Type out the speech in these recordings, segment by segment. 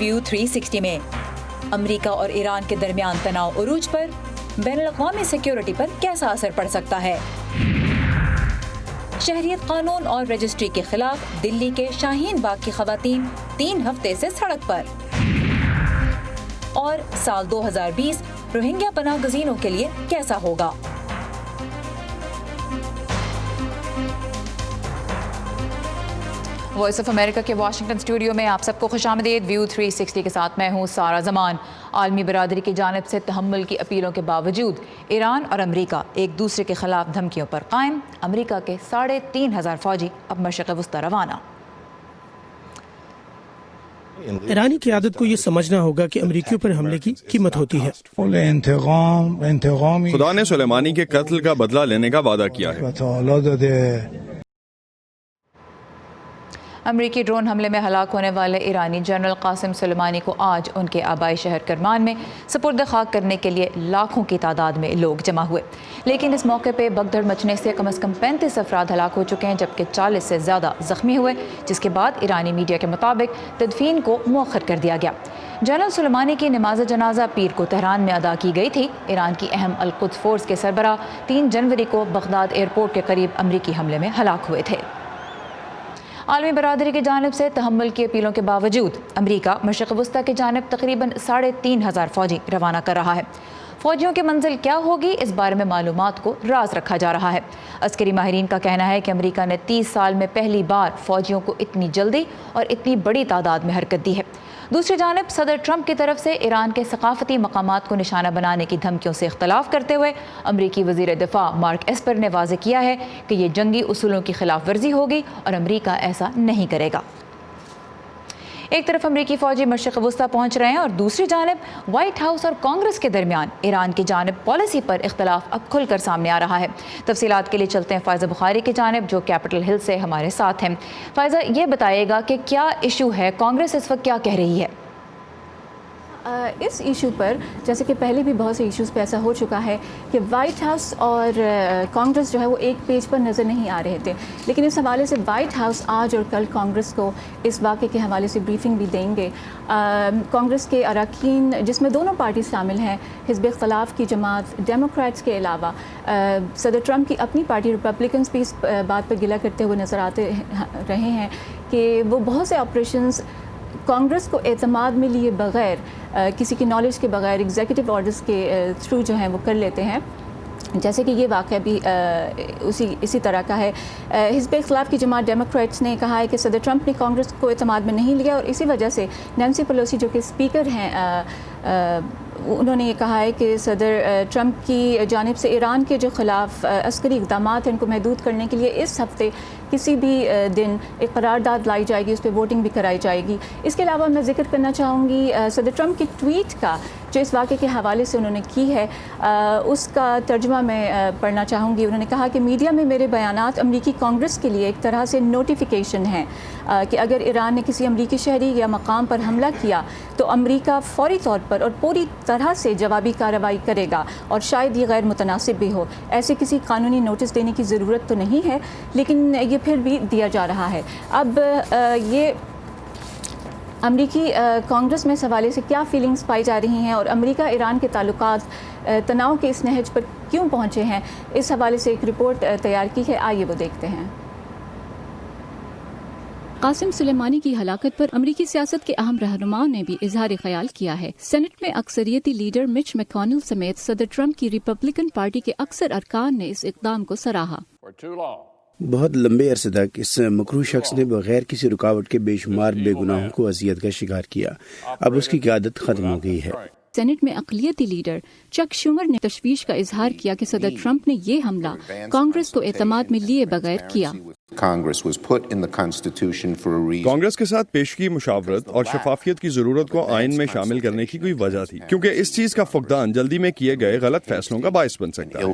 View 360 میں امریکہ اور ایران کے درمیان تناؤ عروج پر بین الاقوامی سیکیورٹی پر کیسا اثر پڑ سکتا ہے؟ شہریت قانون اور رجسٹری کے خلاف دلی کے شاہین باغ کی خواتین 3 ہفتے سے سڑک پر، اور سال 2020 روہنگیا پناہ گزینوں کے لیے کیسا ہوگا؟ وائس آف امریکہ کے واشنگٹن اسٹوڈیو میں آپ سب کو خوش آمدید۔ ویو 360 کے ساتھ میں ہوں سارا زمان۔ عالمی برادری کی جانب سے تحمل کی اپیلوں کے باوجود ایران اور امریکہ ایک دوسرے کے خلاف دھمکیوں پر قائم۔ امریکہ کے 3,500 فوجی اب مشرق وسطی روانہ۔ ایرانی قیادت کو یہ سمجھنا ہوگا کہ امریکیوں پر حملے کی قیمت ہوتی ہے۔ خدا نے سلیمانی کے قتل کا بدلہ لینے کا وعدہ کیا ہے۔ امریکی ڈرون حملے میں ہلاک ہونے والے ایرانی جنرل قاسم سلیمانی کو آج ان کے آبائی شہر کرمان میں سپرد خاک کرنے کے لیے لاکھوں کی تعداد میں لوگ جمع ہوئے، لیکن اس موقع پہ بگدڑ مچنے سے کم از کم 35 افراد ہلاک ہو چکے ہیں جبکہ 40 سے زیادہ زخمی ہوئے، جس کے بعد ایرانی میڈیا کے مطابق تدفین کو مؤخر کر دیا گیا۔ جنرل سلیمانی کی نماز جنازہ پیر کو تہران میں ادا کی گئی تھی۔ ایران کی اہم القدس فورس کے سربراہ 3 جنوری کو بغداد ایئرپورٹ کے قریب امریکی حملے میں ہلاک ہوئے تھے۔ عالمی برادری کی جانب سے تحمل کی اپیلوں کے باوجود امریکہ مشرق وسطی کی جانب تقریباً 3,500 فوجی روانہ کر رہا ہے۔ فوجیوں کی منزل کیا ہوگی، اس بارے میں معلومات کو راز رکھا جا رہا ہے۔ عسکری ماہرین کا کہنا ہے کہ امریکہ نے 30 سال میں پہلی بار فوجیوں کو اتنی جلدی اور اتنی بڑی تعداد میں حرکت دی ہے۔ دوسری جانب صدر ٹرمپ کی طرف سے ایران کے ثقافتی مقامات کو نشانہ بنانے کی دھمکیوں سے اختلاف کرتے ہوئے امریکی وزیر دفاع مارک ایسپر نے واضح کیا ہے کہ یہ جنگی اصولوں کی خلاف ورزی ہوگی اور امریکہ ایسا نہیں کرے گا۔ ایک طرف امریکی فوجی مشرق وسطی پہنچ رہے ہیں اور دوسری جانب وائٹ ہاؤس اور کانگریس کے درمیان ایران کی جانب پالیسی پر اختلاف اب کھل کر سامنے آ رہا ہے۔ تفصیلات کے لیے چلتے ہیں فائزہ بخاری کی جانب جو کیپٹل ہل سے ہمارے ساتھ ہیں۔ فائزہ، یہ بتائے گا کہ کیا ایشو ہے، کانگریس اس وقت کیا کہہ رہی ہے؟ اس ایشو پر جیسے کہ پہلے بھی بہت سے ایشوز پہ ایسا ہو چکا ہے کہ وائٹ ہاؤس اور کانگریس جو ہے وہ ایک پیج پر نظر نہیں آ رہے تھے، لیکن اس حوالے سے وائٹ ہاؤس آج اور کل کانگریس کو اس واقعے کے حوالے سے بریفنگ بھی دیں گے۔ کانگریس کے اراکین جس میں دونوں پارٹی شامل ہیں، حزب اختلاف کی جماعت ڈیموکریٹس کے علاوہ صدر ٹرمپ کی اپنی پارٹی ریپبلکنز بھی اس بات پر گلہ کرتے ہوئے نظر آتے رہے ہیں کہ وہ بہت سے آپریشنز کانگریس کو اعتماد میں لیے بغیر، کسی کی نالج کے بغیر، ایگزیکٹو آرڈرز کے تھرو جو ہیں وہ کر لیتے ہیں، جیسے کہ یہ واقعہ بھی اسی طرح کا ہے۔ حزب اختلاف کی جماعت ڈیموکریٹس نے کہا ہے کہ صدر ٹرمپ نے کانگریس کو اعتماد میں نہیں لیا اور اسی وجہ سے نینسی پیلوسی جو کہ اسپیکر ہیں انہوں نے یہ کہا ہے کہ صدر ٹرمپ کی جانب سے ایران کے جو خلاف عسکری اقدامات ہیں ان کو محدود کرنے کے لیے اس ہفتے کسی بھی دن ایک قرارداد لائی جائے گی، اس پہ ووٹنگ بھی کرائی جائے گی۔ اس کے علاوہ میں ذکر کرنا چاہوں گی صدر ٹرمپ کی ٹویٹ کا جو اس واقعے کے حوالے سے انہوں نے کی ہے، اس کا ترجمہ میں پڑھنا چاہوں گی۔ انہوں نے کہا کہ میڈیا میں میرے بیانات امریکی کانگریس کے لیے ایک طرح سے نوٹیفیکیشن ہیں کہ اگر ایران نے کسی امریکی شہری یا مقام پر حملہ کیا تو امریکہ فوری طور پر اور پوری طرح سے جوابی کارروائی کرے گا، اور شاید یہ غیر متناسب بھی ہو۔ ایسے کسی قانونی نوٹس دینے کی ضرورت تو نہیں ہے، لیکن یہ پھر بھی دیا جا رہا ہے۔ اب یہ امریکی کانگریس میں اس حوالے سے کیا فیلنگز پائی جا رہی ہیں اور امریکہ ایران کے تعلقات تناؤ کے اس نہج پر کیوں پہنچے ہیں، اس حوالے سے ایک رپورٹ تیار کی ہے، آئیے وہ دیکھتے ہیں۔ قاسم سلیمانی کی ہلاکت پر امریکی سیاست کے اہم رہنماؤں نے بھی اظہار خیال کیا ہے۔ سینٹ میں اکثریتی لیڈر مچ میکونل سمیت صدر ٹرمپ کی ریپبلکن پارٹی کے اکثر ارکان نے اس اقدام کو سراہا۔ بہت لمبے عرصے تک اس مکروہ شخص نے بغیر کسی رکاوٹ کے بے شمار بے گناہوں کو اذیت کا شکار کیا، اب اس کی قیادت ختم ہو گئی ہے۔ سینٹ میں اقلیتی لیڈر چک شومر نے تشویش کا اظہار کیا کہ صدر ٹرمپ نے یہ حملہ کانگریس کو اعتماد میں لیے بغیر کیا۔ کانگریس کے ساتھ پیشگی مشاورت اور شفافیت کی ضرورت کو آئین میں شامل کرنے کی کوئی وجہ تھی، کیونکہ اس چیز کا فقدان جلدی میں کیے گئے غلط فیصلوں کا باعث بن سکتا ہے۔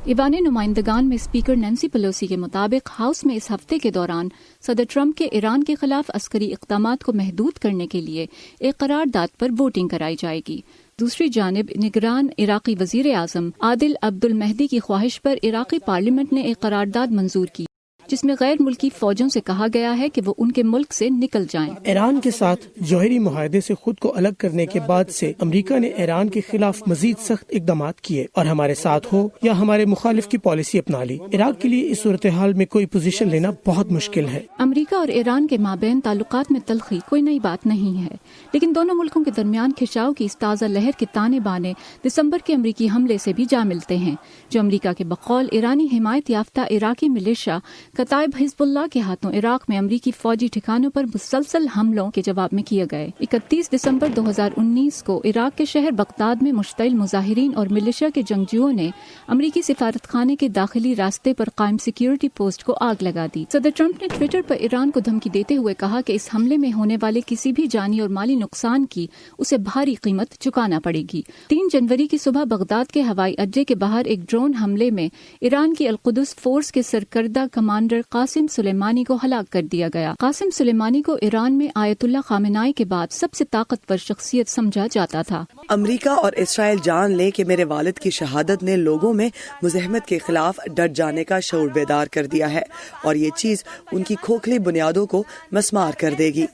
ایوان نمائندگان میں اسپیکر نینسی پیلوسی کے مطابق ہاؤس میں اس ہفتے کے دوران صدر ٹرمپ کے ایران کے خلاف عسکری اقدامات کو محدود کرنے کے لیے ایک قرارداد پر ووٹنگ کرائی جائے گی۔ دوسری جانب نگران عراقی وزیر اعظم عادل عبد المہدی کی خواہش پر عراقی پارلیمنٹ نے ایک قرارداد منظور کی، جس میں غیر ملکی فوجوں سے کہا گیا ہے کہ وہ ان کے ملک سے نکل جائیں۔ ایران کے ساتھ جوہری معاہدے سے خود کو الگ کرنے کے بعد سے امریکہ نے ایران کے خلاف مزید سخت اقدامات کیے اور ہمارے ساتھ ہو یا ہمارے مخالف کی پالیسی اپنا لی۔ عراق کے لیے اس صورتحال میں کوئی پوزیشن لینا بہت مشکل ہے۔ امریکہ اور ایران کے مابین تعلقات میں تلخی کوئی نئی بات نہیں ہے، لیکن دونوں ملکوں کے درمیان کھنچاؤ کی اس تازہ لہر کے تانے بانے دسمبر کے امریکی حملے سے بھی جا ملتے ہیں، جو امریکہ کے بقول ایرانی حمایت یافتہ عراقی ملیشیا کتائب حزب اللہ کے ہاتھوں عراق میں امریکی فوجی ٹھکانوں پر مسلسل حملوں کے جواب میں کیے گئے۔ 31 دسمبر 2019 کو عراق کے شہر بغداد میں مشتعل مظاہرین اور ملیشیا کے جنگجوؤں نے امریکی سفارت خانے کے داخلی راستے پر قائم سیکیورٹی پوسٹ کو آگ لگا دی۔ صدر ٹرمپ نے ٹویٹر پر ایران کو دھمکی دیتے ہوئے کہا کہ اس حملے میں ہونے والے کسی بھی جانی اور مالی نقصان کی اسے بھاری قیمت چکانا پڑے گی۔ 3 جنوری کی صبح بغداد کے ہوائی اڈے کے باہر ایک ڈرون حملے میں ایران کی القدس فورس کے سرکردہ کمانڈر قاسم سلیمانی کو ہلاک کر دیا گیا۔ قاسم سلیمانی کو ایران میں آیت اللہ خامنائی کے بعد سب سے طاقتور شخصیت سمجھا جاتا تھا۔ امریکہ اور اسرائیل جان لے کہ میرے والد کی شہادت نے لوگوں میں مزاحمت کے خلاف ڈٹ جانے کا شعور بیدار کر دیا ہے اور یہ چیز ان کی کھوکھلی بنیادوں کو مسمار کر دے گی۔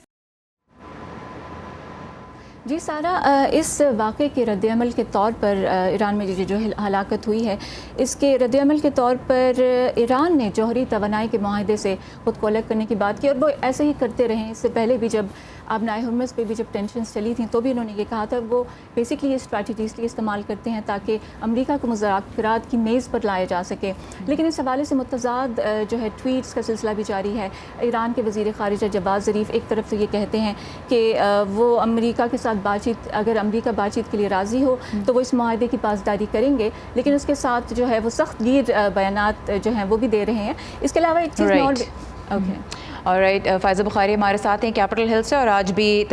جی سارا، اس واقعے کے رد عمل کے طور پر ایران میں جو ہلاکت ہوئی ہے، اس کے رد عمل کے طور پر ایران نے جوہری توانائی کے معاہدے سے خود کو الگ کرنے کی بات کی، اور وہ ایسے ہی کرتے رہے۔ اس سے پہلے بھی جب آبنائے ہرمز پہ بھی جب ٹینشنز چلی تھیں تو بھی انہوں نے یہ کہا تھا وہ بیسکلی یہ اسٹریٹجیز استعمال کرتے ہیں تاکہ امریکہ کو مذاکرات کی میز پر لایا جا سکے۔ لیکن اس حوالے سے متضاد جو ہے ٹویٹس کا سلسلہ بھی جاری ہے۔ ایران کے وزیر خارجہ جواد ظریف ایک طرف سے یہ کہتے ہیں کہ وہ امریکہ کے ساتھ بات چیت، اگر امریکہ بات چیت کے لیے راضی ہو تو وہ اس معاہدے کی پاسداری کریں گے، لیکن اس کے ساتھ جو ہے وہ سخت گیر بیانات جو ہیں وہ بھی دے رہے ہیں۔ اس کے علاوہ ایک چیز آلرائٹ، فائزہ بخاری ہمارے ساتھ ہیں کیپٹل ہل سے، اور آج بھی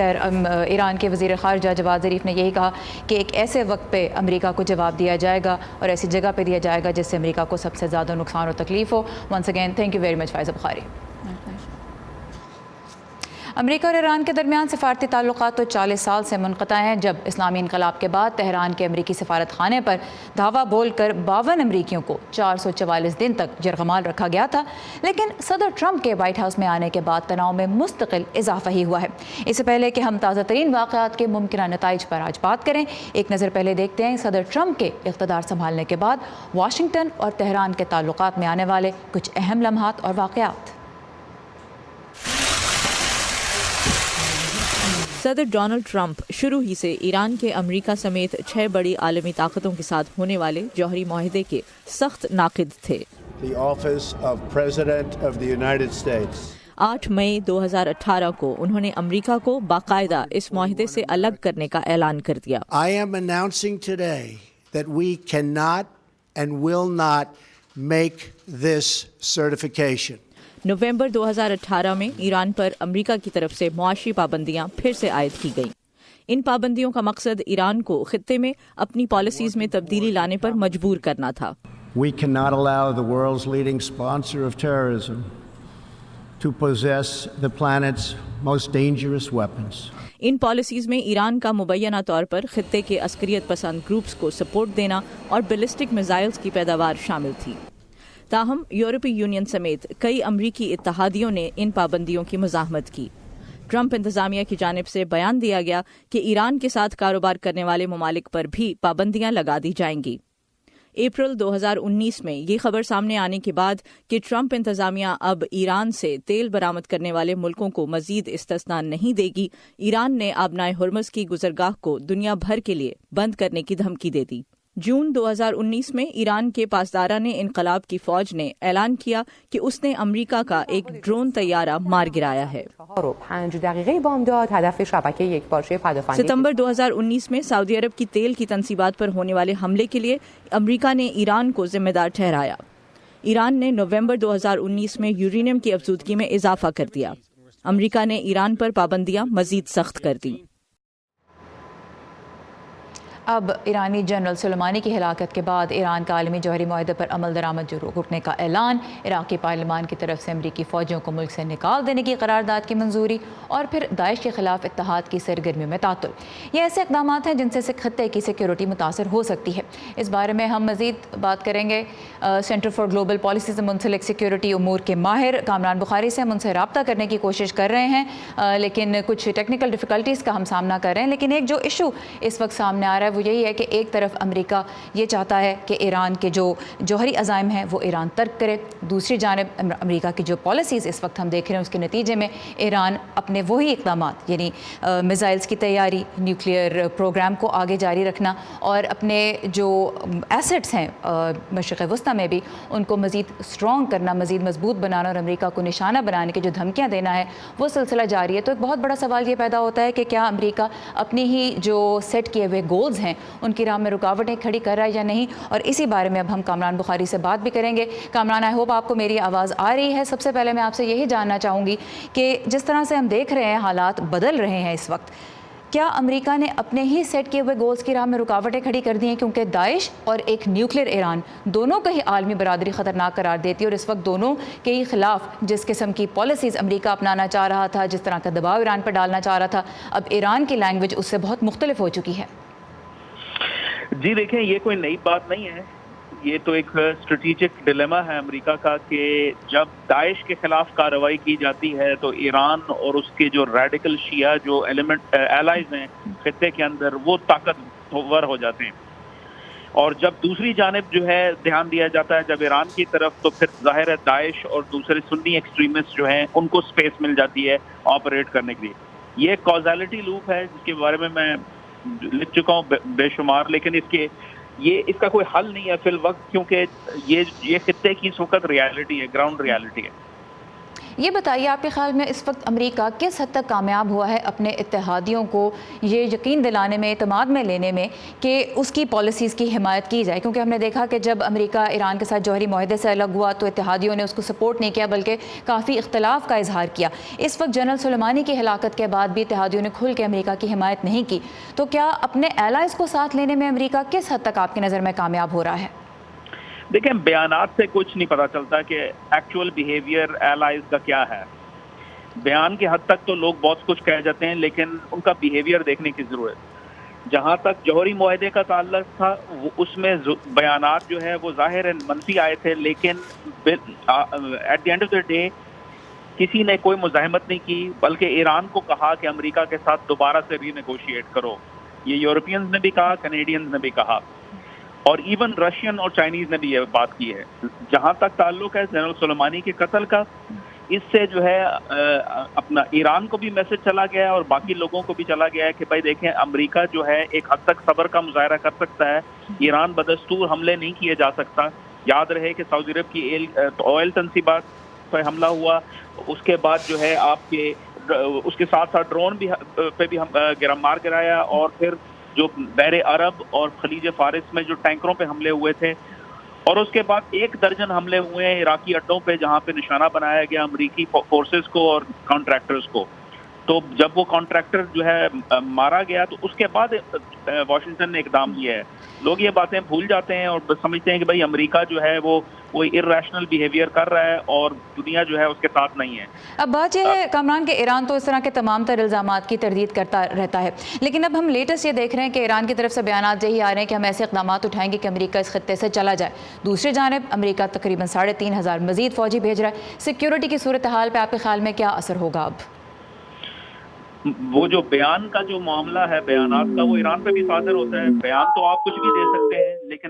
ایران کے وزیر خارجہ جواد ظریف نے یہی کہا کہ ایک ایسے وقت پہ امریکہ کو جواب دیا جائے گا اور ایسی جگہ پہ دیا جائے گا جس سے امریکہ کو سب سے زیادہ نقصان اور تکلیف ہو۔ Once again thank you very much Faiza Bukhari. امریکہ اور ایران کے درمیان سفارتی تعلقات تو 40 سال سے منقطع ہیں۔ جب اسلامی انقلاب کے بعد تہران کے امریکی سفارت خانے پر دھاوا بول کر 52 امریکیوں کو 444 دن تک یرغمال رکھا گیا تھا، لیکن صدر ٹرمپ کے وائٹ ہاؤس میں آنے کے بعد تناؤ میں مستقل اضافہ ہی ہوا ہے۔ اس سے پہلے کہ ہم تازہ ترین واقعات کے ممکنہ نتائج پر آج بات کریں، ایک نظر پہلے دیکھتے ہیں صدر ٹرمپ کے اقتدار سنبھالنے کے بعد واشنگٹن اور تہران کے تعلقات میں آنے والے کچھ اہم لمحات اور واقعات۔ صدر ڈونلڈ ٹرمپ شروع ہی سے ایران کے امریکہ سمیت 6 بڑی عالمی طاقتوں کے ساتھ ہونے والے جوہری معاہدے کے سخت ناقد تھے۔ 8 مئی 2018 کو انہوں نے امریکہ کو باقاعدہ اس معاہدے سے الگ کرنے کا اعلان کر دیا۔ I am announcing today that we cannot and will not make this certification. نومبر 2018 میں ایران پر امریکہ کی طرف سے معاشی پابندیاں پھر سے عائد کی گئیں۔ ان پابندیوں کا مقصد ایران کو خطے میں اپنی پالیسیز میں تبدیلی لانے پر مجبور کرنا تھا۔ We cannot allow the world's leading sponsor of terrorism to possess the planet's most dangerous weapons. In policies میں ایران کا مبینہ طور پر خطے کے عسکریت پسند گروپس کو سپورٹ دینا اور بیلسٹک میزائلز کی پیداوار شامل تھی۔ تاہم یورپی یونین سمیت کئی امریکی اتحادیوں نے ان پابندیوں کی مزاحمت کی۔ ٹرمپ انتظامیہ کی جانب سے بیان دیا گیا کہ ایران کے ساتھ کاروبار کرنے والے ممالک پر بھی پابندیاں لگا دی جائیں گی۔ اپریل 2019 میں یہ خبر سامنے آنے کے بعد کہ ٹرمپ انتظامیہ اب ایران سے تیل برآمد کرنے والے ملکوں کو مزید استثناء نہیں دے گی، ایران نے آبنائے ہرمز کی گزرگاہ کو دنیا بھر کے لیے بند کرنے کی دھمکی دے دی۔ جون 2019 میں ایران کے پاسداران انقلاب کی فوج نے اعلان کیا کہ اس نے امریکہ کا ایک ڈرون طیارہ مار گرایا ہے۔ ستمبر 2019 میں سعودی عرب کی تیل کی تنصیبات پر ہونے والے حملے کے لیے امریکہ نے ایران کو ذمہ دار ٹھہرایا۔ ایران نے نومبر 2019 میں یورینیم کی افزودگی میں اضافہ کر دیا۔ امریکہ نے ایران پر پابندیاں مزید سخت کر دیں۔ اب ایرانی جنرل سلیمانی کی ہلاکت کے بعد ایران کا عالمی جوہری معاہدے پر عمل درآمد رکنے کا اعلان، عراقی پارلیمان کی طرف سے امریکی فوجیوں کو ملک سے نکال دینے کی قرارداد کی منظوری، اور پھر داعش کے خلاف اتحاد کی سرگرمیوں میں تعطل، یہ ایسے اقدامات ہیں جن سے خطے کی سیکیورٹی متاثر ہو سکتی ہے۔ اس بارے میں ہم مزید بات کریں گے سینٹر فار گلوبل پالیسی سے منسلک سیکیورٹی امور کے ماہر کامران بخاری سے۔ ہم ان سے رابطہ کرنے کی کوشش کر رہے ہیں لیکن کچھ ٹیکنیکل ڈیفیکلٹیز کا ہم سامنا کر رہے ہیں، لیکن ایک جو ایشو اس وقت سامنے آ رہا ہے وہ یہی ہے کہ ایک طرف امریکہ یہ چاہتا ہے کہ ایران کے جو جوہری عزائم ہیں وہ ایران ترک کرے، دوسری جانب امریکہ کی جو پالیسیز اس وقت ہم دیکھ رہے ہیں اس کے نتیجے میں ایران اپنے وہی اقدامات یعنی میزائلز کی تیاری، نیوکلیئر پروگرام کو آگے جاری رکھنا اور اپنے جو ایسٹس ہیں مشرق وسطیٰ میں بھی ان کو مزید اسٹرانگ کرنا، مزید مضبوط بنانا اور امریکہ کو نشانہ بنانے کی جو دھمکیاں دینا ہے وہ سلسلہ جاری ہے۔ تو ایک بہت بڑا سوال یہ پیدا ہوتا ہے کہ کیا امریکہ اپنی ہی جو سیٹ کیے ہوئے گولز ہیں ان کی راہ میں رکاوٹیں کھڑی کر رہا ہے یا نہیں، اور اسی بارے میں اب ہم کامران بخاری سے بات بھی کریں گے۔ کامران، آئی ہوپ آپ کو میری آواز آ رہی ہے۔ سب سے پہلے میں آپ سے یہی جاننا چاہوں گی کہ جس طرح سے ہم دیکھ رہے ہیں حالات بدل رہے ہیں اس وقت، کیا امریکہ نے اپنے ہی سیٹ کیے ہوئے گولز کی راہ میں رکاوٹیں کھڑی کر دی ہیں؟ کیونکہ داعش اور ایک نیوکلیئر ایران دونوں کا ہی عالمی برادری خطرناک قرار دیتی ہے، اور اس وقت دونوں کے ہی خلاف جس قسم کی پالیسیز امریکہ اپنانا چاہ رہا تھا، جس طرح کا دباؤ ایران پر ڈالنا چاہ رہا تھا، اب ایران کی لینگویج اس سے بہت مختلف ہو چکی ہے۔ جی دیکھیں، یہ کوئی نئی بات نہیں ہے، یہ تو ایک اسٹریٹجک ڈیلیما ہے امریکہ کا کہ جب داعش کے خلاف کارروائی کی جاتی ہے تو ایران اور اس کے جو ریڈیکل شیعہ جو ایلیمنٹ ایلائز ہیں خطے کے اندر وہ طاقتور ہو جاتے ہیں، اور جب دوسری جانب جو ہے دھیان دیا جاتا ہے جب ایران کی طرف، تو پھر ظاہر ہے داعش اور دوسرے سنی ایکسٹریمسٹ جو ہیں ان کو سپیس مل جاتی ہے آپریٹ کرنے کے لیے۔ یہ ایک کازیلٹی لوپ ہے جس کے بارے میں لکھ چکا ہوں بے شمار، لیکن اس کا کوئی حل نہیں ہے فی الوقت، کیونکہ یہ خطے کی اس وقت ریالٹی ہے، گراؤنڈ ریالٹی ہے۔ یہ بتائیے آپ کے خیال میں اس وقت امریکہ کس حد تک کامیاب ہوا ہے اپنے اتحادیوں کو یہ یقین دلانے میں، اعتماد میں لینے میں کہ اس کی پالیسیز کی حمایت کی جائے؟ کیونکہ ہم نے دیکھا کہ جب امریکہ ایران کے ساتھ جوہری معاہدے سے الگ ہوا تو اتحادیوں نے اس کو سپورٹ نہیں کیا بلکہ کافی اختلاف کا اظہار کیا۔ اس وقت جنرل سلیمانی کی ہلاکت کے بعد بھی اتحادیوں نے کھل کے امریکہ کی حمایت نہیں کی، تو کیا اپنے ایلائز کو ساتھ لینے میں امریکہ کس حد تک آپ کی نظر میں کامیاب ہو رہا ہے؟ دیکھیں، بیانات سے کچھ نہیں پتا چلتا کہ ایکچوئل بیہیویئر ایلائز کا کیا ہے۔ بیان کی حد تک تو لوگ بہت کچھ کہہ جاتے ہیں، لیکن ان کا بیہیویئر دیکھنے کی ضرورت۔ جہاں تک جوہری معاہدے کا تعلق تھا اس میں بیانات جو ہے وہ ظاہر منفی آئے تھے، لیکن at the end of the day کسی نے کوئی مزاحمت نہیں کی، بلکہ ایران کو کہا کہ امریکہ کے ساتھ دوبارہ سے ری نیگوشیٹ کرو۔ یہ یورپینز نے بھی کہا، کینیڈینز نے بھی کہا، اور ایون رشین اور چائنیز نے بھی یہ بات کی ہے۔ جہاں تک تعلق ہے جنرل سلیمانی کے قتل کا، اس سے جو ہے اپنا ایران کو بھی میسج چلا گیا ہے اور باقی لوگوں کو بھی چلا گیا ہے کہ بھائی دیکھیں، امریکہ جو ہے ایک حد تک صبر کا مظاہرہ کر سکتا ہے، ایران بدستور حملے نہیں کیے جا سکتا۔ یاد رہے کہ سعودی عرب کی آئل تنصیبات پہ حملہ ہوا، اس کے بعد جو ہے آپ کے اس کے ساتھ ساتھ ڈرون پہ بھی مار گرایا، اور پھر جو بحر عرب اور خلیج فارس میں جو ٹینکروں پہ حملے ہوئے تھے، اور اس کے بعد 1 درجن حملے ہوئے ہیں عراقی اڈوں پہ جہاں پہ نشانہ بنایا گیا امریکی فورسز کو اور کانٹریکٹرز کو۔ تو جب وہ کانٹریکٹر جو ہے مارا گیا تو اس کے بعد واشنگٹن نے اقدام کیا ہے۔ لوگ یہ باتیں بھول جاتے ہیں اور سمجھتے ہیں کہ بھائی امریکہ جو ہے وہ ارریشنل بیہیویئر کر رہا ہے اور دنیا جو ہے اس کے ساتھ نہیں ہے۔ اب بات یہ ہے کامران کہ ایران تو اس طرح کے تمام تر الزامات کی تردید کرتا رہتا ہے، لیکن اب ہم لیٹسٹ یہ دیکھ رہے ہیں کہ ایران کی طرف سے بیانات یہی آ رہے ہیں کہ ہم ایسے اقدامات اٹھائیں گے کہ امریکہ اس خطے سے چلا جائے۔ دوسری جانب امریکہ تقریباً 3500 مزید فوجی بھیج رہا ہے۔ سیکیورٹی کی صورتحال پہ آپ کے خیال میں کیا اثر ہوگا اب؟ وہ جو بیان کا جو معاملہ ہے بیانات کا، وہ ایران پہ بھی صادر ہوتا ہے۔ بیان تو آپ کچھ بھی دے سکتے ہیں، لیکن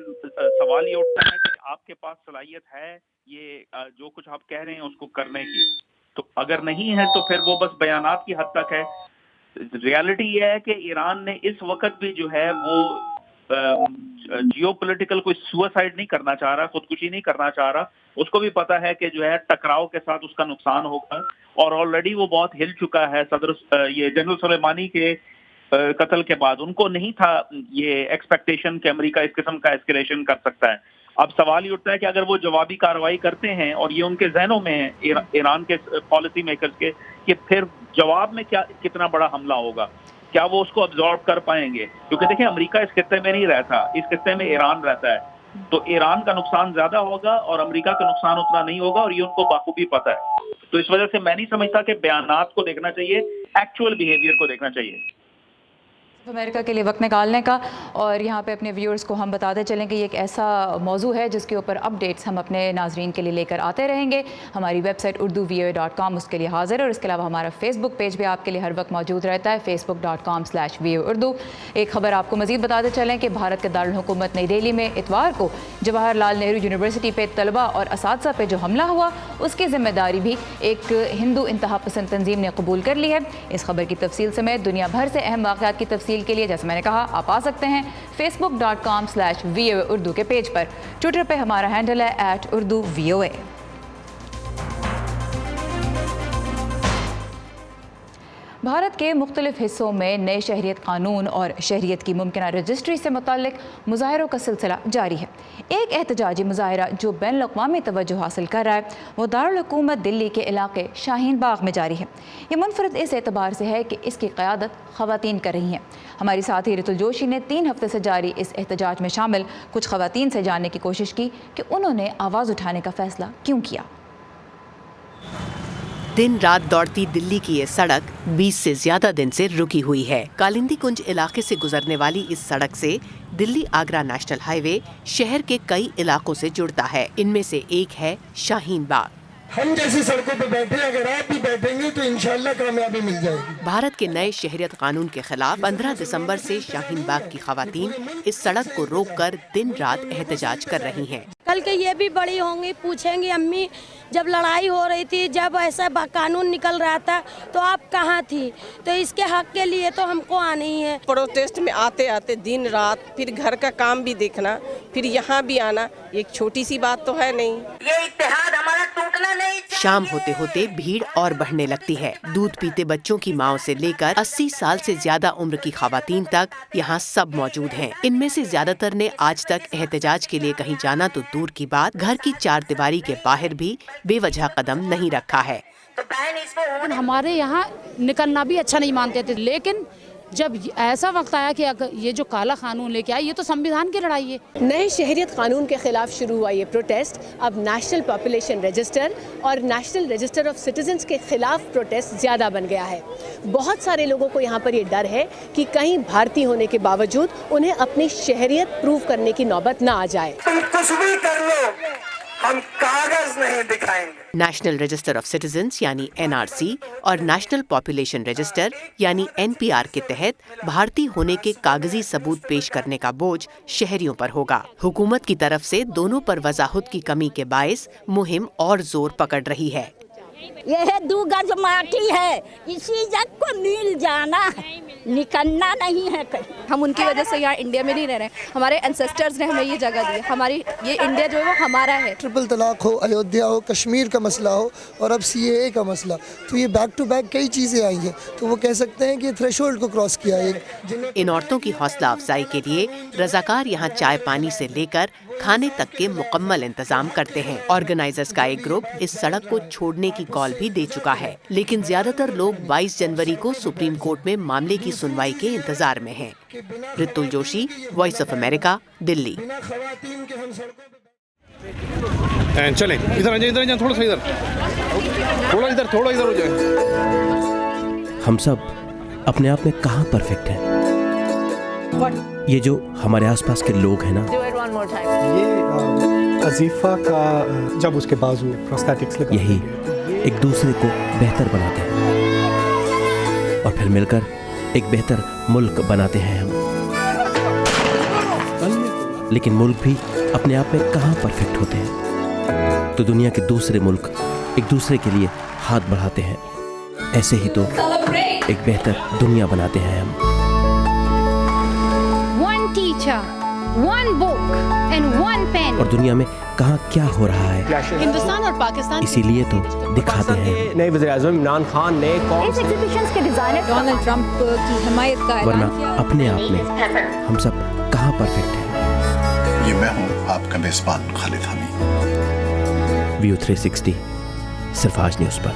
سوال یہ اٹھتا ہے کہ آپ کے پاس صلاحیت ہے یہ جو کچھ آپ کہہ رہے ہیں اس کو کرنے کی؟ تو اگر نہیں ہے تو پھر وہ بس بیانات کی حد تک ہے۔ ریالٹی یہ ہے کہ ایران نے اس وقت بھی جو ہے وہ جیو پولیٹیکل کوئی سوسائڈ نہیں کرنا چاہ رہا، خودکشی نہیں کرنا چاہ رہا۔ اس کو بھی پتا ہے کہ جو ہے ٹکراؤ کے ساتھ اس کا نقصان ہوگا، اور آلریڈی وہ بہت ہل چکا ہے۔ یہ جنرل سلیمانی کے قتل کے بعد ان کو نہیں تھا یہ ایکسپیکٹیشن کہ امریکہ اس قسم کا ایسکیلیشن کر سکتا ہے۔ اب سوال یہ اٹھتا ہے کہ اگر وہ جوابی کارروائی کرتے ہیں، اور یہ ان کے ذہنوں میں ہے ایران کے پالیسی میکرز کے، کہ پھر جواب میں کتنا بڑا حملہ ہوگا۔ کیا وہ اس کو ابزارب کر پائیں گے؟ کیونکہ دیکھیں امریکہ اس خطے میں نہیں رہتا، اس خطے میں ایران رہتا ہے، تو ایران کا نقصان زیادہ ہوگا اور امریکہ کا نقصان اتنا نہیں ہوگا، اور یہ ان کو بخوبی پتہ ہے. تو اس وجہ سے میں نہیں سمجھتا کہ بیانات کو دیکھنا چاہیے، ایکچوئل بیہیویئر کو دیکھنا چاہیے. امریکہ کے لیے وقت نکالنے کا. اور یہاں پہ اپنے ویورز کو ہم بتاتے چلیں کہ یہ ایک ایسا موضوع ہے جس کے اوپر اپڈیٹس ہم اپنے ناظرین کے لیے لے کر آتے رہیں گے. ہماری ویب سائٹ urduvoa.com اس کے لیے حاضر ہے، اور اس کے علاوہ ہمارا فیس بک پیج بھی آپ کے لیے ہر وقت موجود رہتا ہے، facebook.com/voaurdu. ایک خبر آپ کو مزید بتاتے چلیں کہ بھارت کے دارالحکومت نئی دہلی میں اتوار کو جواہر لال نہرو یونیورسٹی پہ طلباء اور اساتذہ پہ جو حملہ ہوا اس کی ذمہ داری بھی ایک ہندو انتہا پسند تنظیم نے قبول کر لی ہے. اس خبر کی تفصیل سمیت دنیا بھر سے اہم واقعات کی تفصیل کے لیے جیسے میں نے کہا آپ آ سکتے ہیں facebook.com/voaurdu کے پیج پر. ٹویٹر پہ ہمارا ہینڈل ہے @urduvoa. بھارت کے مختلف حصوں میں نئے شہریت قانون اور شہریت کی ممکنہ رجسٹری سے متعلق مظاہروں کا سلسلہ جاری ہے. ایک احتجاجی مظاہرہ جو بین الاقوامی توجہ حاصل کر رہا ہے وہ دارالحکومت دلی کے علاقے شاہین باغ میں جاری ہے. یہ منفرد اس اعتبار سے ہے کہ اس کی قیادت خواتین کر رہی ہیں. ہماری ساتھی رتل جوشی نے 3 ہفتے سے جاری اس احتجاج میں شامل کچھ خواتین سے جاننے کی کوشش کی کہ انہوں نے آواز اٹھانے کا فیصلہ کیوں کیا. دن رات دوڑتی دلی کی یہ سڑک 20 سے زیادہ دن سے رکی ہوئی ہے. کالندی کنج علاقے سے گزرنے والی اس سڑک سے دلی آگرہ نیشنل ہائی وے شہر کے کئی علاقوں سے جڑتا ہے. ان میں سے ایک ہے شاہین باغ. ہم جیسی سڑکوں پہ بیٹھے اگر آپ بھی بیٹھیں گے تو انشاءاللہ کامیابی مل جائے گی. بھارت کے نئے شہریت قانون کے خلاف 15 دسمبر سے شاہین باغ کی خواتین اس سڑک کو روک کر دن رات احتجاج کر رہی ہیں. کل کے یہ بھی بڑی ہوں گی، پوچھیں گی امی جب لڑائی ہو رہی تھی، جب ایسا قانون نکل رہا تھا تو آپ کہاں تھی؟ تو اس کے حق کے لیے تو ہم کو آنا ہی ہے. پروٹیسٹ میں آتے آتے دن رات، پھر گھر کا کام بھی دیکھنا، پھر یہاں بھی آنا، ایک چھوٹی سی بات تو ہے نہیں. یہ اتحاد ہمارا ٹوٹنا نہیں. شام ہوتے ہوتے بھیڑ اور بڑھنے لگتی ہے. دودھ پیتے بچوں کی ماؤں سے لے کر 80 سال سے زیادہ عمر کی خواتین تک یہاں سب موجود ہیں. ان میں سے زیادہ تر نے آج تک احتجاج کے لیے کہیں جانا تو دور کی بات، گھر کی 4 دیواری کے باہر بھی بے وجہ قدم نہیں رکھا ہے. ہمارے یہاں نکلنا بھی اچھا نہیں مانتے تھے، لیکن جب ایسا وقت آیا کہ یہ جو کالا قانون لے کے آئے، یہ تو سمویدھان کی لڑائی ہے. نئے شہریت قانون کے خلاف شروع ہوا یہ پروٹیسٹ اب نیشنل پاپولیشن رجسٹر اور نیشنل رجسٹر آف سٹیزنز کے خلاف پروٹیسٹ زیادہ بن گیا ہے. بہت سارے لوگوں کو یہاں پر یہ ڈر ہے کہ کہیں بھارتی ہونے کے باوجود انہیں اپنی شہریت پروو کرنے کی نوبت نہ آ جائے. تم کچھ بھی کر لو، ہم کاغذ نہیں دکھائیں گے. نیشنل رجسٹر آف سٹیزنز یعنی NRC اور نیشنل پاپولیشن رجسٹر یعنی NPR کے تحت بھارتی ہونے کے کاغذی ثبوت پیش کرنے کا بوجھ شہریوں پر ہوگا. حکومت کی طرف سے دونوں پر وضاحت کی کمی کے باعث مہم اور زور پکڑ رہی ہے. یہ ہے 2 گز ماٹی ہے، اسی جگ کو مل جانا ہے، نکلنا نہیں ہے کہیں. ہم ان کی وجہ سے یہاں انڈیا میں نہیں رہ رہے ہیں. ہمارے انسیسٹرز نے ہمیں یہ جگہ دی، ہماری یہ انڈیا جو ہے وہ ہمارا ہے. ٹرپل طلاق ہو، ایودھیا ہو، کشمیر کا مسئلہ ہو اور اب CAA کا مسئلہ، تو یہ بیک ٹو بیک کئی چیزیں آئی ہیں، تو وہ کہہ سکتے ہیں کہ تھریش ہولڈ کو کراس کیا ہے. ان عورتوں کی حوصلہ افزائی کے لیے رضاکار یہاں چائے پانی سے لے کر کھانے تک کے مکمل انتظام کرتے ہیں. آرگنائزرز کا ایک گروپ اس سڑک کو چھوڑنے کی کال بھی دے چکا ہے، لیکن زیادہ تر لوگ 22 جنوری کو سپریم کورٹ میں معاملے کی سنوائی کے انتظار میں ہیں. رتل جوشی، وائس آف امریکہ، دلی. چلیں ادھر ادھر تھوڑا سا تھوڑا ادھر ہو جائے. ہم سب اپنے آپ میں کہاں پرفیکٹ ہیں؟ یہ جو ہمارے آس پاس کے لوگ ہیں نا، یہ عزیفہ کا جب اس کے بازو پروستھیٹکس لگا، یہی ایک دوسرے کو بہتر بناتے ہیں اور پھر مل کر ایک بہتر ملک بناتے ہیں ہم. لیکن ملک بھی اپنے آپ میں کہاں پرفیکٹ ہوتے ہیں، تو دنیا کے دوسرے ملک ایک دوسرے کے لیے ہاتھ بڑھاتے ہیں. ایسے ہی تو ایک بہتر دنیا بناتے ہیں ہم. One teacher, one book and one pen. اور دنیا میں کہاں کیا ہو رہا ہے، ہندوستان اور پاکستان اسی لیے تو دکھاتے ہیں. نئے وزیر اعظم عمران خان نے اس ایگزیبیشنز کے ڈیزائنر ڈونلڈ ٹرمپ کی حمایت کا ورنہ اپنے آپ میں ہم سب کہاں پرفیکٹ ہیں. یہ میں ہوں آپ کا میزبان خالد حمید. ویو 360 صرف آج نیوز پر.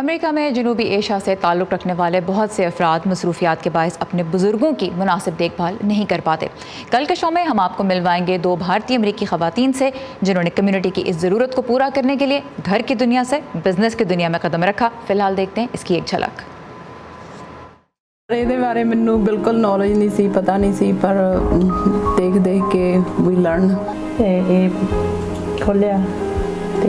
امریکہ میں جنوبی ایشیا سے تعلق رکھنے والے بہت سے افراد مصروفیات کے باعث اپنے بزرگوں کی مناسب دیکھ بھال نہیں کر پاتے۔ کل کے شو میں ہم آپ کو ملوائیں گے 2 بھارتی امریکی خواتین سے جنہوں نے کمیونٹی کی اس ضرورت کو پورا کرنے کے لیے گھر کی دنیا سے بزنس کی دنیا میں قدم رکھا۔ فی الحال دیکھتے ہیں اس کی ایک جھلک۔ ਇਹਦੇ ਬਾਰੇ ਮੈਨੂੰ ਬਿਲਕੁਲ ਨੌਲੇਜ ਨਹੀਂ ਸੀ, ਪਤਾ ਨਹੀਂ ਸੀ, ਪਰ ਦੇਖ ਕੇ ਵੀ ਲਰਨ ਇਹ ਖੋਲਿਆ ਤੇ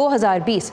2020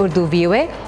@urduvoa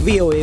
VOA